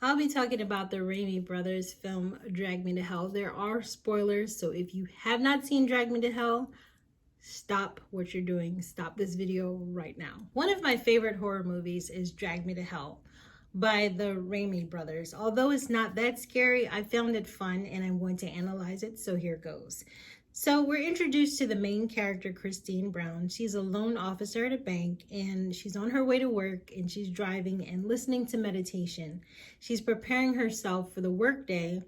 I'll be talking about the Raimi Brothers film Drag Me to Hell. There are spoilers, so if you have not seen Drag Me to Hell, stop what you're doing. Stop this video right now. One of my favorite horror movies is Drag Me to Hell by the Raimi Brothers. Although it's not that scary, I found it fun and I'm going to analyze it, so here goes. So we're introduced to the main character, Christine Brown. She's a loan officer at a bank and she's on her way to work and she's driving and listening to meditation. She's preparing herself for the workday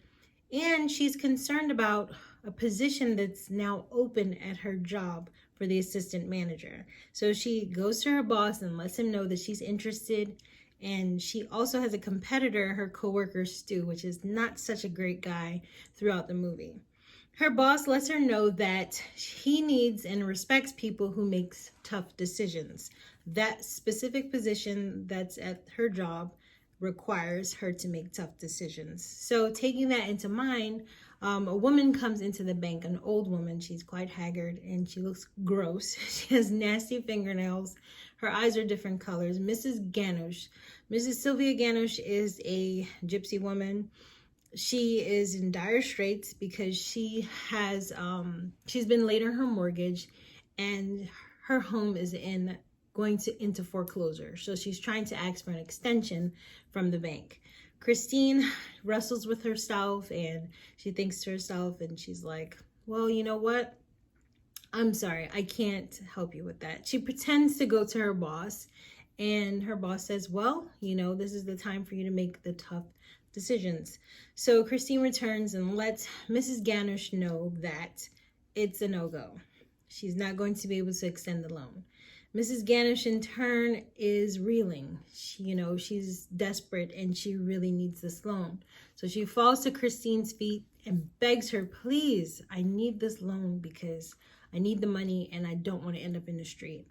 and she's concerned about a position that's now open at her job for the assistant manager. So she goes to her boss and lets him know that she's interested. And she also has a competitor, her coworker Stu, which is not such a great guy throughout the movie. Her boss lets her know that he needs and respects people who make tough decisions. That specific position that's at her job requires her to make tough decisions. So taking that into mind, a woman comes into the bank, an old woman. She's quite haggard and she looks gross. She has nasty fingernails. Her eyes are different colors. Mrs. Ganush. Mrs. Sylvia Ganush is a gypsy woman. She is in dire straits because she has she's been late on her mortgage and her home is into foreclosure. So she's trying to ask for an extension from the bank. Christine wrestles with herself and she thinks to herself and she's like, well, you know what? I'm sorry, I can't help you with that. She pretends to go to her boss and her boss says, well, this is the time for you to make the tough decisions. So Christine returns and lets Mrs. Ganush know that it's a no-go. She's not going to be able to extend the loan. Mrs. Ganush in turn is reeling. She's desperate and she really needs this loan. So she falls to Christine's feet and begs her, please, I need this loan because I need the money and I don't want to end up in the street.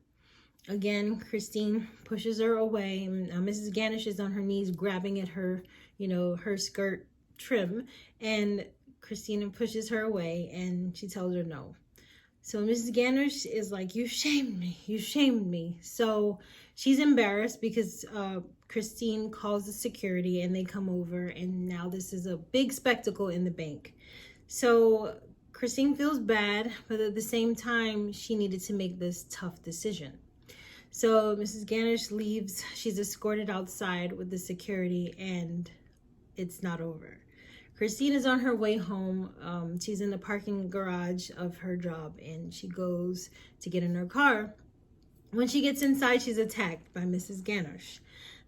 Again, Christine pushes her away. Now, Mrs. Ganush is on her knees grabbing at her, her skirt trim. And Christine pushes her away and she tells her no. So Mrs. Ganush is like, you shamed me. You shamed me. So she's embarrassed because Christine calls the security and they come over. And now this is a big spectacle in the bank. So Christine feels bad, but at the same time, she needed to make this tough decision. So Mrs. Ganush leaves. She's escorted outside with the security and it's not over. Christine is on her way home. She's in the parking garage of her job and she goes to get in her car. When she gets inside, she's attacked by Mrs. Ganush.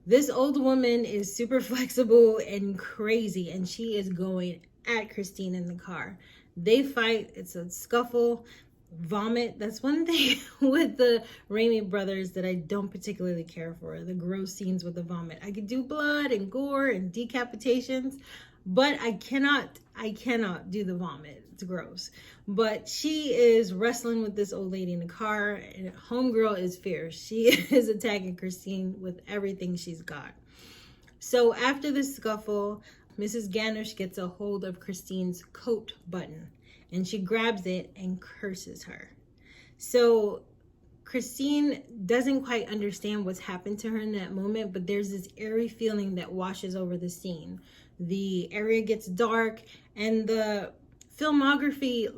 This old woman is super flexible and crazy and she is going at Christine in the car. They fight. It's a scuffle. Vomit. That's one thing with the Raimi Brothers that I don't particularly care for, the gross scenes with the vomit. I could do blood and gore and decapitations, but I cannot do the vomit. It's gross. But she is wrestling with this old lady in the car and homegirl is fierce. She is attacking Christine with everything she's got. So after the scuffle, Mrs. Ganush gets a hold of Christine's coat button and she grabs it and curses her. So Christine doesn't quite understand what's happened to her in that moment, but there's this eerie feeling that washes over the scene. The area gets dark and the filmography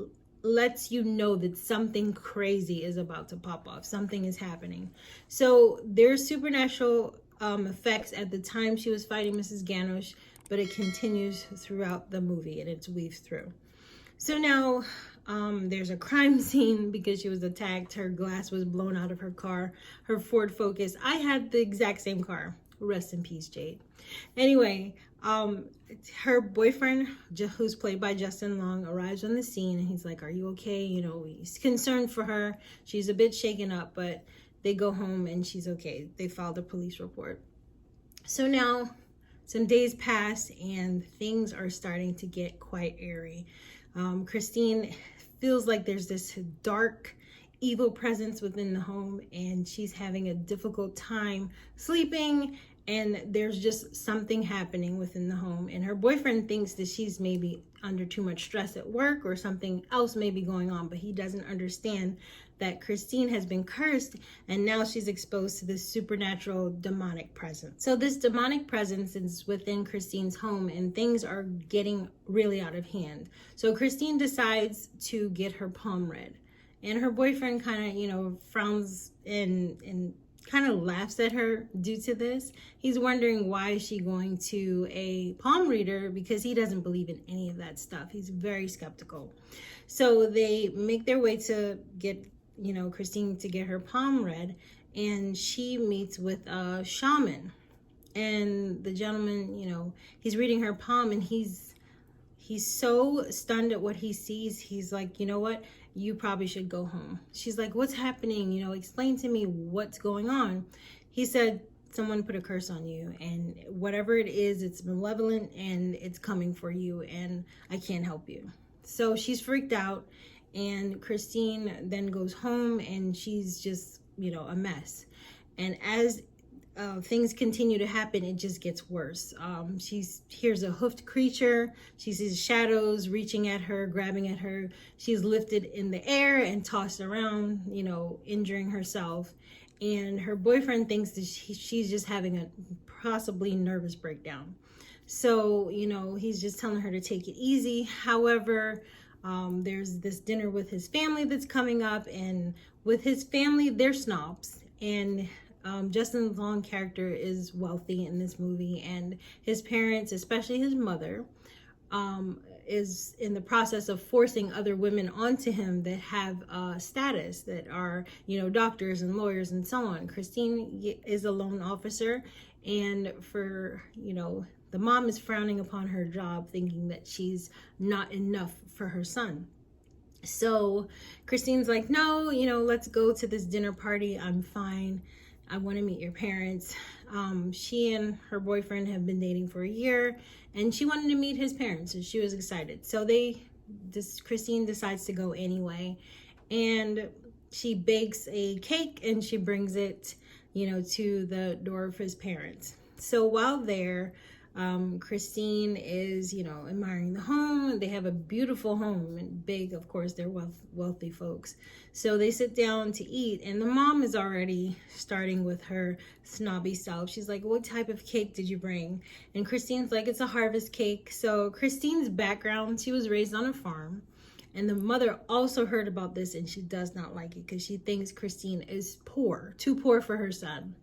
lets you know that something crazy is about to pop off. Something is happening. So there's supernatural effects at the time she was fighting Mrs. Ganush, but it continues throughout the movie and it's weaved through. So now there's a crime scene because she was attacked. Her glass was blown out of her car, her Ford Focus. I had the exact same car. Rest in peace, Jade. Anyway, her boyfriend, who's played by Justin Long, arrives on the scene and he's like, are you okay? He's concerned for her. She's a bit shaken up, but they go home and she's okay. They filed a police report. So now some days pass and things are starting to get quite airy. Christine feels like there's this dark, evil presence within the home and she's having a difficult time sleeping and there's just something happening within the home and her boyfriend thinks that she's maybe under too much stress at work or something else may be going on, but he doesn't understand that Christine has been cursed, and now she's exposed to this supernatural demonic presence. So this demonic presence is within Christine's home, and things are getting really out of hand. So Christine decides to get her palm read, and her boyfriend kind of, you know, frowns and kind of laughs at her due to this. He's wondering why is she going to a palm reader, because he doesn't believe in any of that stuff. He's very skeptical. So they make their way to get, you know, Christine to get her palm read, and she meets with a shaman. And the gentleman, you know, he's reading her palm, and he's so stunned at what he sees. He's like, you know what? You probably should go home. She's like, what's happening? You know, explain to me what's going on. He said, someone put a curse on you, and whatever it is, it's malevolent and it's coming for you, and I can't help you. So she's freaked out, and Christine then goes home, and she's just, you know, a mess. And as things continue to happen, it just gets worse. She hears a hoofed creature. She sees shadows reaching at her, grabbing at her. She's lifted in the air and tossed around, you know, injuring herself. And her boyfriend thinks that she's just having a possibly nervous breakdown. So, you know, he's just telling her to take it easy. However, there's this dinner with his family that's coming up, and with his family, they're snobs. And Justin Long's character is wealthy in this movie, and his parents, especially his mother, is in the process of forcing other women onto him that have status, that are, you know, doctors and lawyers and so on. Christine is a loan officer, and for, you know, the mom is frowning upon her job, thinking that she's not enough for her son. So Christine's like, no, you know, let's go to this dinner party. I'm fine. I want to meet your parents. She and her boyfriend have been dating for a year, and she wanted to meet his parents, and she was excited. So Christine decides to go anyway, and she bakes a cake and she brings it, you know, to the door of his parents. So while there, Christine is, you know, admiring the home. They have a beautiful home, and big, of course, they're wealthy folks. So they sit down to eat, and the mom is already starting with her snobby self. She's like, what type of cake did you bring? And Christine's like, it's a harvest cake. So Christine's background, she was raised on a farm, and the mother also heard about this, and she does not like it because she thinks Christine is poor, too poor for her son.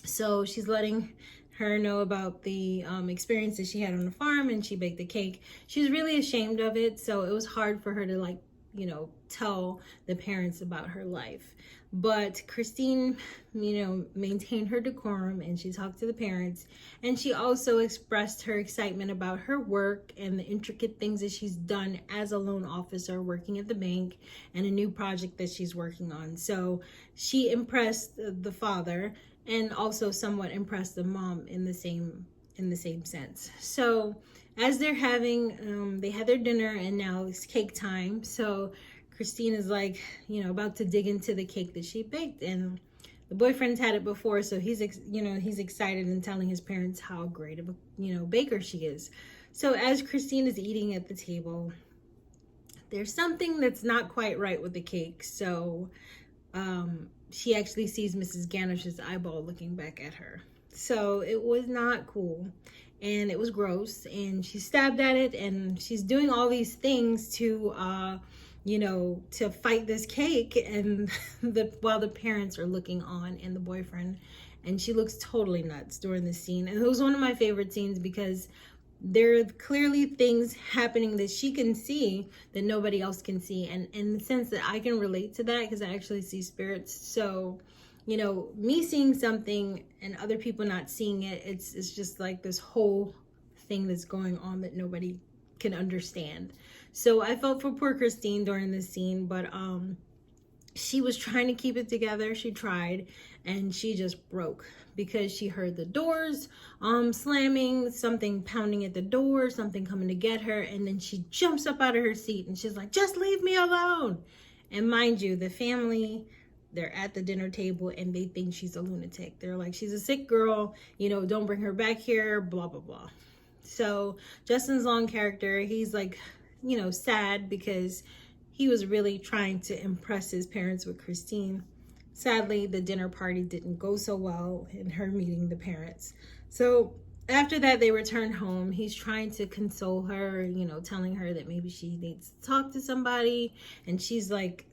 So she's letting her know about the experiences she had on the farm, and she baked the cake. She was really ashamed of it, so it was hard for her to, like, you know, tell the parents about her life. But Christine, you know, maintained her decorum, and she talked to the parents, and she also expressed her excitement about her work and the intricate things that she's done as a loan officer working at the bank, and a new project that she's working on. So she impressed the father, and also somewhat impressed the mom in the same sense. So as they're having, they had their dinner, and now it's cake time. So Christine is like, you know, about to dig into the cake that she baked, and the boyfriend's had it before, so he's excited and telling his parents how great of a, you know, baker she is. So as Christine is eating at the table, there's something that's not quite right with the cake. So she actually sees Mrs. Ganish's eyeball looking back at her. So it was not cool, and it was gross, and she stabbed at it, and she's doing all these things to, you know, to fight this cake, and while the parents are looking on, and the boyfriend, and she looks totally nuts during this scene. And it was one of my favorite scenes because there are clearly things happening that she can see that nobody else can see, and in the sense that I can relate to that because I actually see spirits. So, you know, me seeing something and other people not seeing it, it's just like this whole thing that's going on that nobody can understand. So I felt for poor Christine during this scene, but she was trying to keep it together. She tried, and she just broke because she heard the doors slamming, something pounding at the door, something coming to get her, and then she jumps up out of her seat, and she's like, just leave me alone. And mind you, the family, they're at the dinner table, and they think she's a lunatic. They're like, she's a sick girl, you know, don't bring her back here, blah, blah, blah. So Justin Long's character, he's like, you know, sad because he was really trying to impress his parents with Christine. Sadly, the dinner party didn't go so well in her meeting the parents. So after that, they returned home. He's trying to console her, you know, telling her that maybe she needs to talk to somebody. And she's like,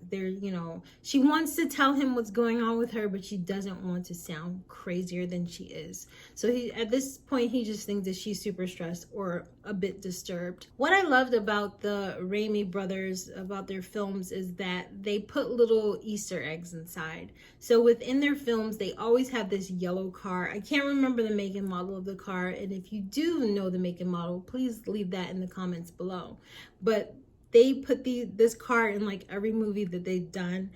she wants to tell him what's going on with her, but she doesn't want to sound crazier than she is. So at this point, he just thinks that she's super stressed or a bit disturbed. What I loved about the Raimi brothers, about their films, is that they put little Easter eggs inside. So within their films, they always have this yellow car. I can't remember the make and model of the car. And if you do know the make and model, please leave that in the comments below. But they put this car in like every movie that they've done.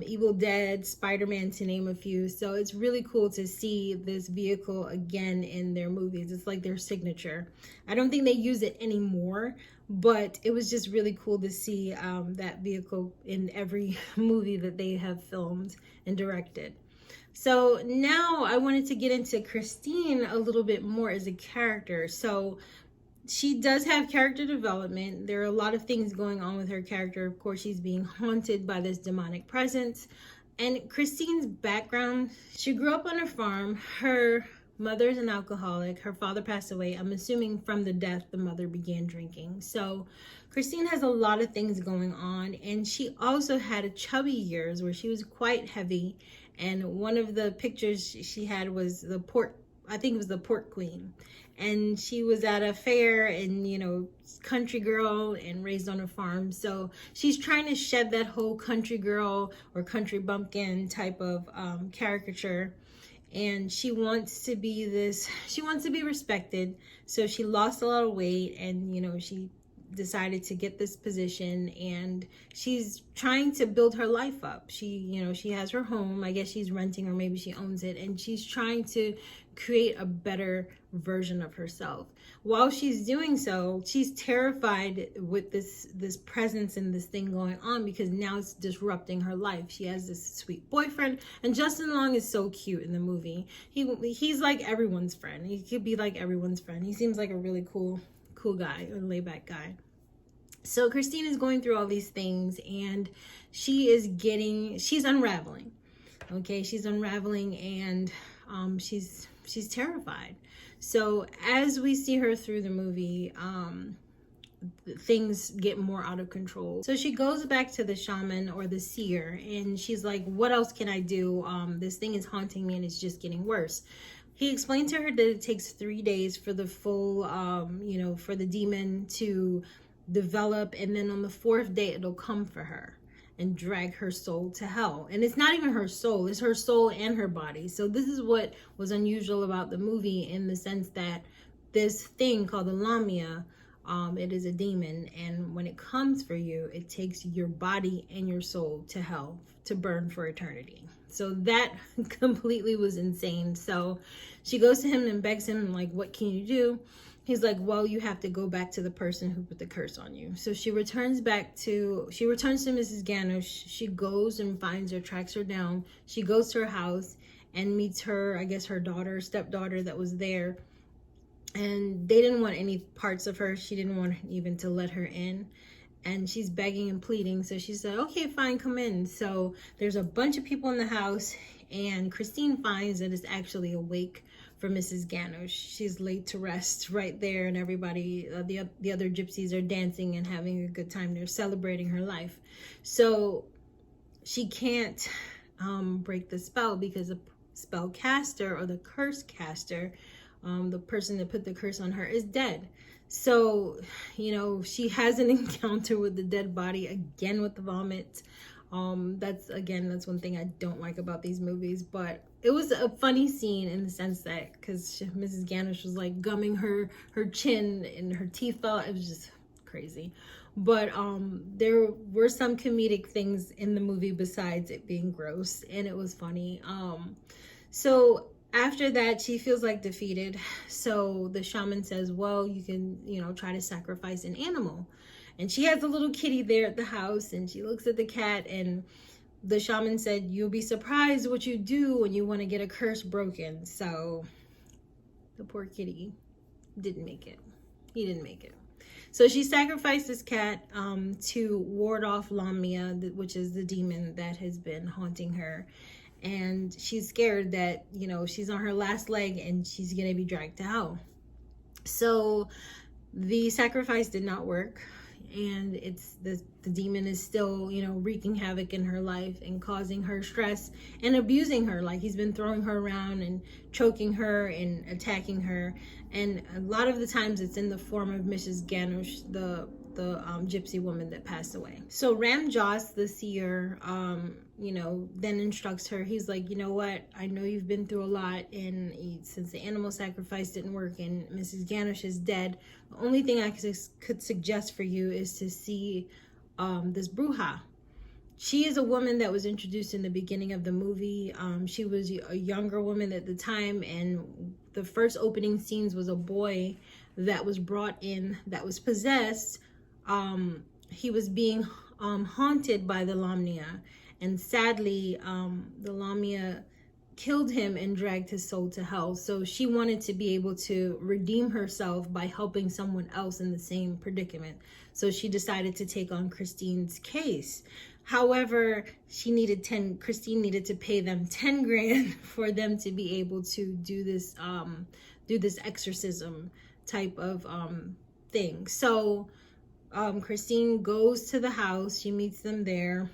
Evil Dead, Spider-Man, to name a few. So it's really cool to see this vehicle again in their movies. It's like their signature. I don't think they use it anymore, but it was just really cool to see that vehicle in every movie that they have filmed and directed. So now I wanted to get into Christine a little bit more as a character. So she does have character development. There are a lot of things going on with her character. Of course, she's being haunted by this demonic presence. And Christine's background, she grew up on a farm. Her mother's an alcoholic. Her father passed away. I'm assuming from the death, the mother began drinking. So Christine has a lot of things going on. And she also had a chubby years where she was quite heavy. And one of the pictures she had was the port, I think it was the port queen. And she was at a fair and, you know, country girl and raised on a farm. So she's trying to shed that whole country girl or country bumpkin type of caricature. And she wants to be respected. So she lost a lot of weight and, you know, she decided to get this position and she's trying to build her life up. She has her home. I guess she's renting or maybe she owns it, and she's trying to create a better version of herself. While she's doing so, she's terrified with this presence and this thing going on because now it's disrupting her life. She has this sweet boyfriend, and Justin Long is so cute in the movie. He's like everyone's friend. He could be like everyone's friend. He seems like a really cool guy, a laid back guy. So Christine is going through all these things and she's unraveling. Okay, she's unraveling and she's terrified. So as we see her through the movie, things get more out of control. So she goes back to the shaman or the seer and she's like, what else can I do? This thing is haunting me and it's just getting worse. He explained to her that it takes 3 days for the full, for the demon to develop. And then on the 4th day, it'll come for her and drag her soul to hell. And it's not even her soul, it's her soul and her body. So this is what was unusual about the movie in the sense that this thing called the Lamia, it is a demon. And when it comes for you, it takes your body and your soul to hell to burn for eternity. So that completely was insane. So she goes to him and begs him, like, what can you do? He's like, well, you have to go back to the person who put the curse on you. So she returns to Mrs. Ganush. She goes and finds her, tracks her down. She goes to her house and meets her, I guess her stepdaughter that was there. And they didn't want any parts of her. She didn't want even to let her in. And she's begging and pleading. So she said, okay, fine, come in. So there's a bunch of people in the house. And Christine finds that it's actually a wake for Mrs. Ganush. She's laid to rest right there. And everybody, the other gypsies are dancing and having a good time. They're celebrating her life. So she can't break the spell because the spell caster or the curse caster, the person that put the curse on her, is dead. So, she has an encounter with the dead body again with the vomit. That's one thing I don't like about these movies, but it was a funny scene in the sense that because Mrs. Ganush was like gumming her chin and her teeth fell. It was just crazy. But there were some comedic things in the movie besides it being gross, and it was funny. So after that, she feels like defeated. So the shaman says, well, you can, try to sacrifice an animal. And she has a little kitty there at the house and she looks at the cat, and the shaman said, you'll be surprised what you do when you want to get a curse broken. So the poor kitty didn't make it. He didn't make it. So she sacrificed this cat to ward off Lamia, which is the demon that has been haunting her. And she's scared that, you know, she's on her last leg and she's going to be dragged to hell. So the sacrifice did not work. And it's the demon is still, you know, wreaking havoc in her life and causing her stress and abusing her. Like, he's been throwing her around and choking her and attacking her. And a lot of the times it's in the form of Mrs. Ganush, the gypsy woman that passed away. So Ram Dass, the seer, you know, then instructs her. He's like, you know what? I know you've been through a lot, and since the animal sacrifice didn't work and Mrs. Ganush is dead, the only thing I could suggest for you is to see this bruja. She is a woman that was introduced in the beginning of the movie. She was a younger woman at the time, and the first opening scenes was a boy that was brought in that was possessed. He was being haunted by the Lamia, and sadly the Lamia killed him and dragged his soul to hell. So she wanted to be able to redeem herself by helping someone else in the same predicament. So she decided to take on Christine's case. However, Christine needed to pay them 10 grand for them to be able to do this exorcism type of thing. So Christine goes to the house. She meets them there.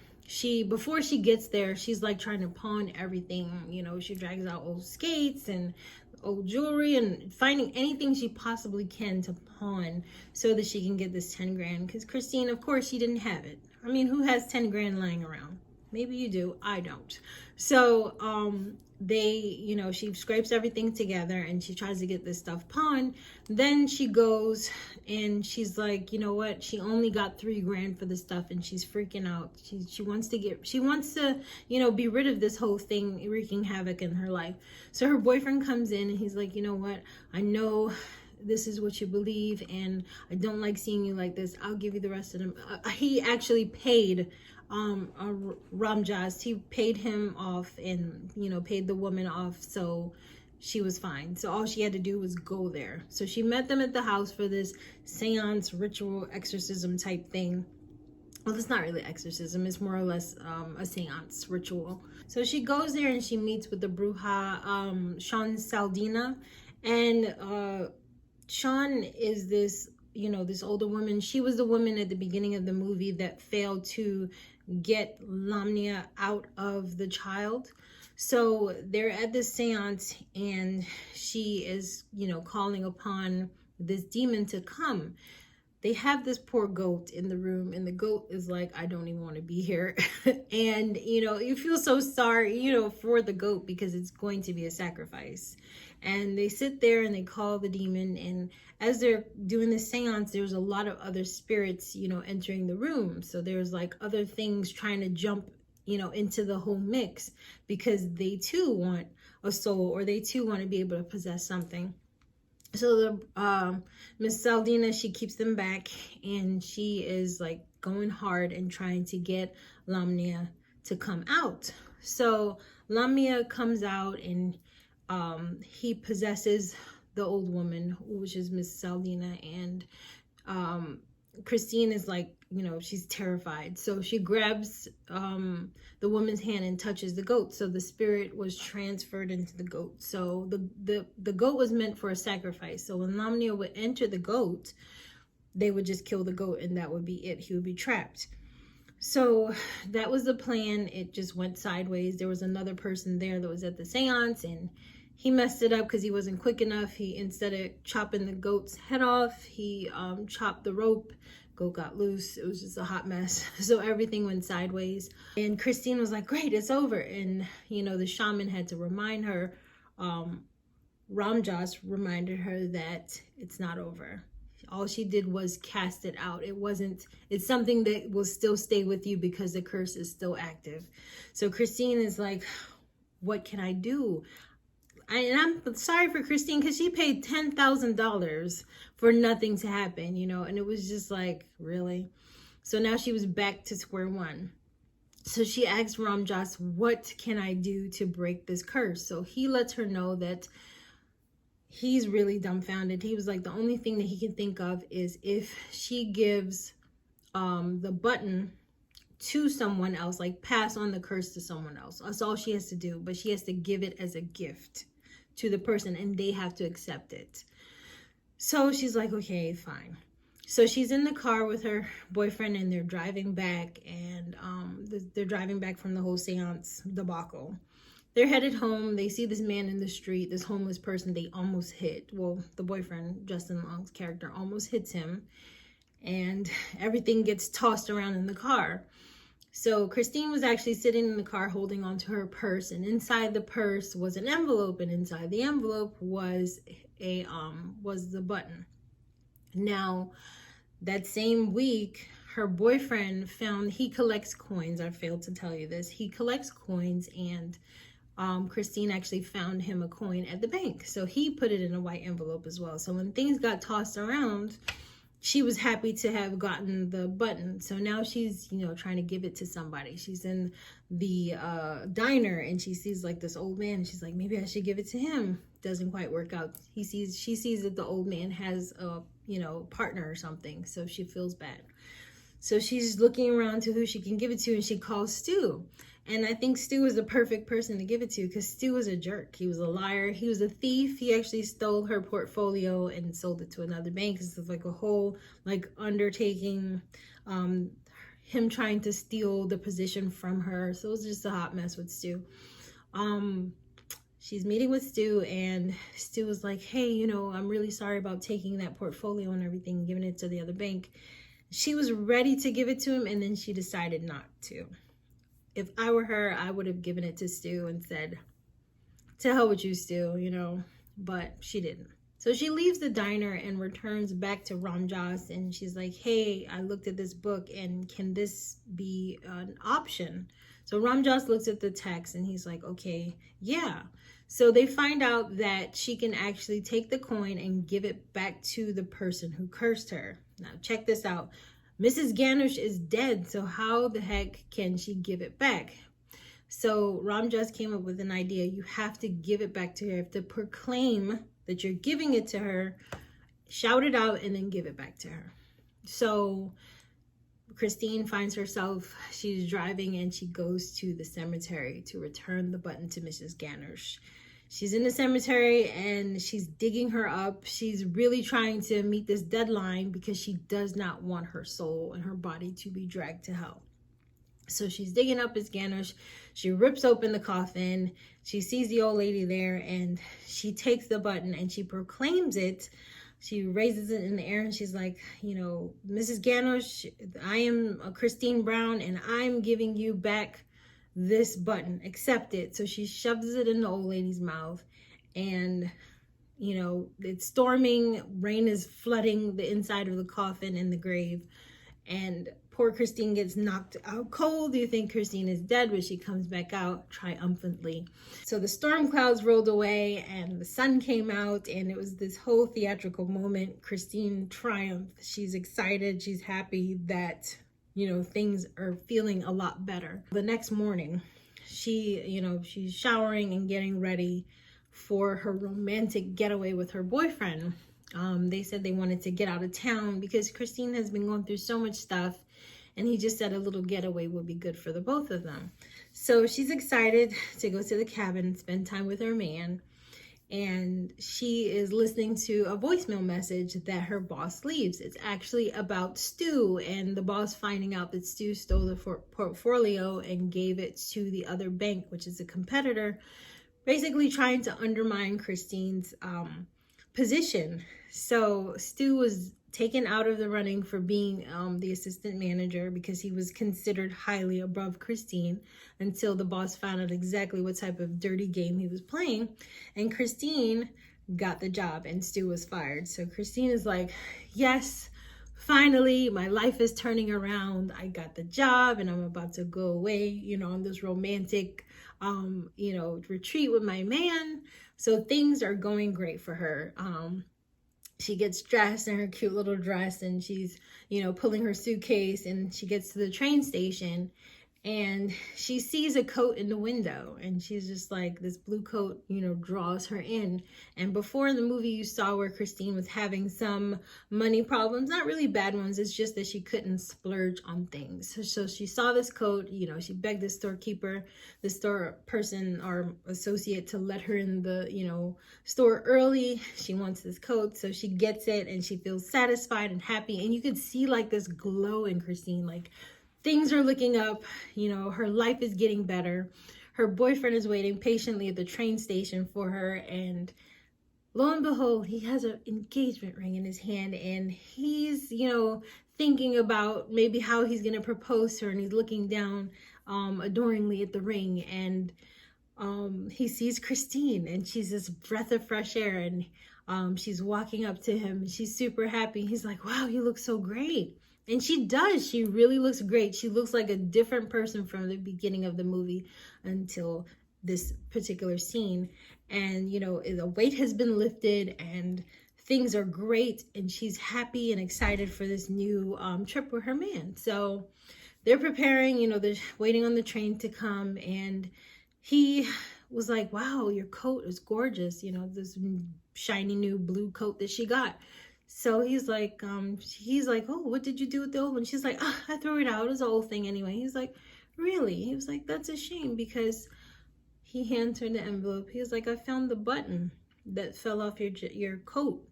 Before she gets there, she's like trying to pawn everything. You know, she drags out old skates and old jewelry and finding anything she possibly can to pawn so that she can get this 10 grand. Because Christine, of course, she didn't have it. I mean, who has 10 grand lying around? Maybe you do. I don't. So she scrapes everything together and she tries to get this stuff pawned. Then she goes and she's like, you know what? She only got 3 grand for the stuff and she's freaking out. She wants to, you know, be rid of this whole thing wreaking havoc in her life. So her boyfriend comes in and he's like, you know what? I know this is what you believe and I don't like seeing you like this. I'll give you the rest of them. He actually paid Ram Dass. He paid him off and, you know, paid the woman off, so she was fine. So all she had to do was go there. So she met them at the house for this seance, ritual, exorcism type thing. Well, it's not really exorcism. It's more or less a seance ritual. So she goes there and she meets with the bruja, Sean Saldina. And Sean is this, you know, this older woman. She was the woman at the beginning of the movie that failed to get Lamia out of the child. So they're at this seance and she is, you know, calling upon this demon to come. They have this poor goat in the room and the goat is like, I don't even want to be here. And, you know, you feel so sorry, you know, for the goat because it's going to be a sacrifice. And they sit there and they call the demon. And as they're doing the seance, there's a lot of other spirits, you know, entering the room. So there's like other things trying to jump, you know, into the whole mix because they too want a soul or they too want to be able to possess something. So the Miss Saldina, she keeps them back and she is like going hard and trying to get Lamia to come out. So Lamia comes out and he possesses the old woman, which is Miss Saldina, and Christine is like, you know, she's terrified. So she grabs the woman's hand and touches the goat. So the spirit was transferred into the goat. So the goat was meant for a sacrifice. So when Lamia would enter the goat, they would just kill the goat and that would be it. He would be trapped. So that was the plan. It just went sideways. There was another person there that was at the seance and he messed it up because he wasn't quick enough. He, instead of chopping the goat's head off, he chopped the rope. Goat got loose. It was just a hot mess. So everything went sideways. And Christine was like, great, it's over. And, you know, the shaman had to remind her, Ram Dass reminded her that it's not over. All she did was cast it out. It's something that will still stay with you because the curse is still active. So Christine is like, what can I do? And I'm sorry for Christine because she paid $10,000 for nothing to happen, you know, and it was just like, really? So now she was back to square one. So she asked Ram Dass, what can I do to break this curse? So he lets her know that he's really dumbfounded. He was like, the only thing that he can think of is if she gives the button to someone else, like pass on the curse to someone else. That's all she has to do, but she has to give it as a gift to the person and they have to accept it. So she's like, okay, fine. So she's in the car with her boyfriend and they're driving back, and they're driving back from the whole seance debacle. They're headed home. They see this man in the street, this homeless person they almost hit. Well, the boyfriend, Justin Long's character, almost hits him, and everything gets tossed around in the car. So Christine was actually sitting in the car holding onto her purse, and inside the purse was an envelope, and inside the envelope was the button. Now, that same week, her boyfriend found, he collects coins. I failed to tell you this. He collects coins, and Christine actually found him a coin at the bank. So he put it in a white envelope as well. So when things got tossed around, she was happy to have gotten the button. So now she's, trying to give it to somebody. She's in the diner and she sees like this old man. And she's like, maybe I should give it to him. Doesn't quite work out. She sees that the old man has a, partner or something. So she feels bad. So she's looking around to who she can give it to, and she calls Stu. And I think Stu is the perfect person to give it to, because Stu was a jerk. He was a liar. He was a thief. He actually stole her portfolio and sold it to another bank. This is like a whole undertaking, him trying to steal the position from her. So it was just a hot mess with Stu. She's meeting with Stu, and Stu was like, hey, I'm really sorry about taking that portfolio and everything, giving it to the other bank. She was ready to give it to him, and then she decided not to. If I were her, I would have given it to Stu and said, to hell with you, Stu, but she didn't. So she leaves the diner and returns back to Ramjas, and she's like, hey, I looked at this book, and can this be an option? So Ramjas looks at the text, and he's like, okay, yeah. So they find out that she can actually take the coin and give it back to the person who cursed her. Now, check this out. Mrs. Ganush is dead, so how the heck can she give it back? So Ramjas came up with an idea. You have to give it back to her. You have to proclaim that you're giving it to her, shout it out, and then give it back to her. So Christine finds herself, she's driving, and she goes to the cemetery to return the button to Mrs. Ganush. She's in the cemetery and she's digging her up. She's really trying to meet this deadline because she does not want her soul and her body to be dragged to hell. So she's digging up Miss Ganush. She rips open the coffin. She sees the old lady there, and she takes the button and she proclaims it. She raises it in the air and she's like, Mrs. Ganush, I am Christine Brown, and I'm giving you back this button. Accept it. So she shoves it in the old lady's mouth, and it's storming. Rain is flooding the inside of the coffin and the grave, and poor Christine gets knocked out cold. You think Christine is dead, but she comes back out triumphantly. So the storm clouds rolled away and the sun came out, and it was this whole theatrical moment. Christine triumphed. She's excited. She's happy that things are feeling a lot better. The next morning, she's showering and getting ready for her romantic getaway with her boyfriend. They said they wanted to get out of town because Christine has been going through so much stuff, and he just said a little getaway would be good for the both of them. So she's excited to go to the cabin, spend time with her man, and she is listening to a voicemail message that her boss leaves. It's actually about Stu, and the boss finding out that Stu stole the portfolio and gave it to the other bank, which is a competitor, basically trying to undermine Christine's position. So Stu was taken out of the running for being the assistant manager because he was considered highly above Christine, until the boss found out exactly what type of dirty game he was playing, and Christine got the job and Stu was fired. So Christine is like, yes, finally my life is turning around. I got the job and I'm about to go away, on this romantic retreat with my man. So things are going great for her. She gets dressed in her cute little dress, and she's, pulling her suitcase, and she gets to the train station, And she sees a coat in the window, and she's just like, this blue coat, you know, draws her in. And before in the movie, you saw where Christine was having some money problems, not really bad ones. It's just that she couldn't splurge on things. So she saw this coat, you know, she begged the storekeeper, the store person or associate, to let her in the, you know, store early. She wants this coat, so she gets it, and she feels satisfied and happy. And you could see like this glow in Christine, like things are looking up, you know, her life is getting better. Her boyfriend is waiting patiently at the train station for her, and lo and behold, he has an engagement ring in his hand, and he's, you know, thinking about maybe how he's going to propose to her, and he's looking down adoringly at the ring, and he sees Christine, and she's this breath of fresh air, and she's walking up to him, and she's super happy. He's like, wow, you look so great. And she does. She really looks great. She looks like a different person from the beginning of the movie until this particular scene. And, you know, the weight has been lifted and things are great. And she's happy and excited for this new trip with her man. So they're preparing, you know, they're waiting on the train to come. And he was like, wow, your coat is gorgeous. You know, this shiny new blue coat that she got. So he's like, oh, what did you do with the old one? She's like, oh, I threw it out. It was an old thing anyway. He's like, really? He was like, that's a shame, because he hands her the envelope. He was like, I found the button that fell off your coat.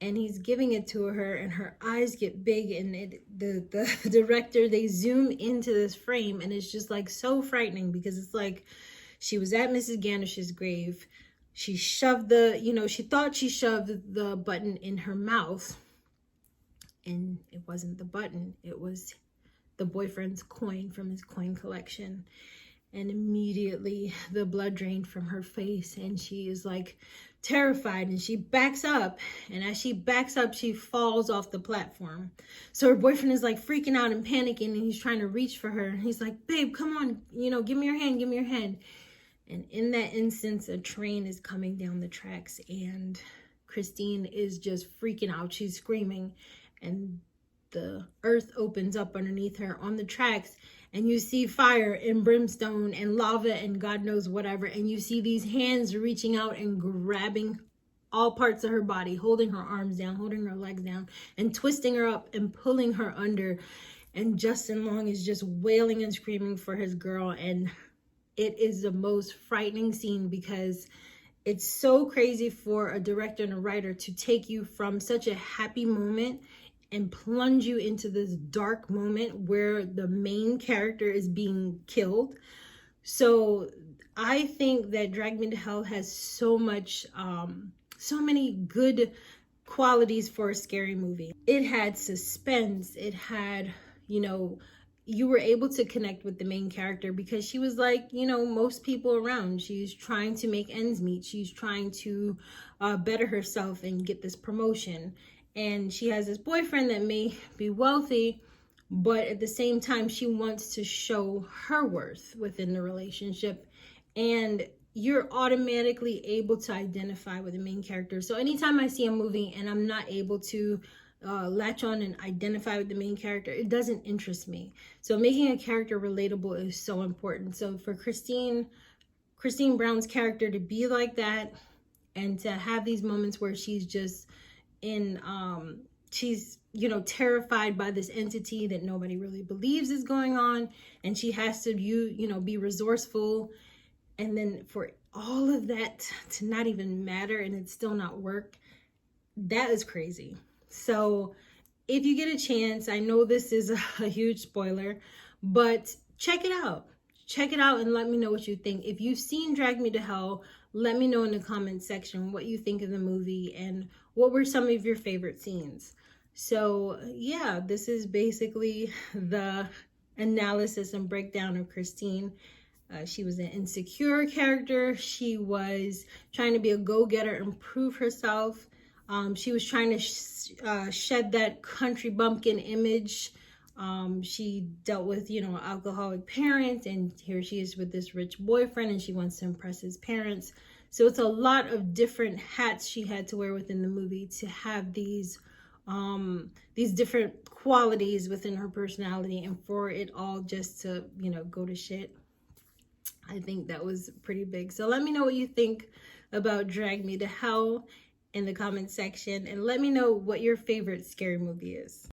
And he's giving it to her, and her eyes get big, and the director, they zoom into this frame, and it's just like so frightening, because it's like she was at Mrs. Ganish's grave. She shoved she thought she shoved the button in her mouth, and it wasn't the button. It was the boyfriend's coin from his coin collection. And immediately the blood drained from her face, and she is like terrified, and she backs up. And as she backs up, she falls off the platform. So her boyfriend is like freaking out and panicking, and he's trying to reach for her. And he's like, babe, come on, give me your hand, give me your hand. And in that instance, a train is coming down the tracks, and Christine is just freaking out. She's screaming, and the earth opens up underneath her on the tracks, and you see fire and brimstone and lava and God knows whatever. And you see these hands reaching out and grabbing all parts of her body, holding her arms down, holding her legs down, and twisting her up and pulling her under. And Justin Long is just wailing and screaming for his girl. And it is the most frightening scene, because it's so crazy for a director and a writer to take you from such a happy moment and plunge you into this dark moment where the main character is being killed. So I think that Drag Me to Hell has so many good qualities for a scary movie. It had suspense. It had, you were able to connect with the main character, because she was like, most people around. She's trying to make ends meet. She's trying to better herself and get this promotion. And she has this boyfriend that may be wealthy, but at the same time, she wants to show her worth within the relationship. And you're automatically able to identify with the main character. So anytime I see a movie and I'm not able to latch on and identify with the main character, it doesn't interest me. So making a character relatable is so important. So for Christine Brown's character to be like that, and to have these moments where she's just she's terrified by this entity that nobody really believes is going on, and she has to be resourceful, and then for all of that to not even matter and it still not work, that is crazy. So if you get a chance, I know this is a huge spoiler, but check it out and let me know what you think. If you've seen Drag Me to Hell, let me know in the comment section what you think of the movie and what were some of your favorite scenes. So yeah, this is basically the analysis and breakdown of Christine. She was an insecure character. She was trying to be a go-getter and prove herself. She was trying to shed that country bumpkin image. She dealt with, alcoholic parents, and here she is with this rich boyfriend, and she wants to impress his parents. So it's a lot of different hats she had to wear within the movie to have these these different qualities within her personality, and for it all just to, you know, go to shit. I think that was pretty big. So let me know what you think about Drag Me to Hell in the comment section, and let me know what your favorite scary movie is.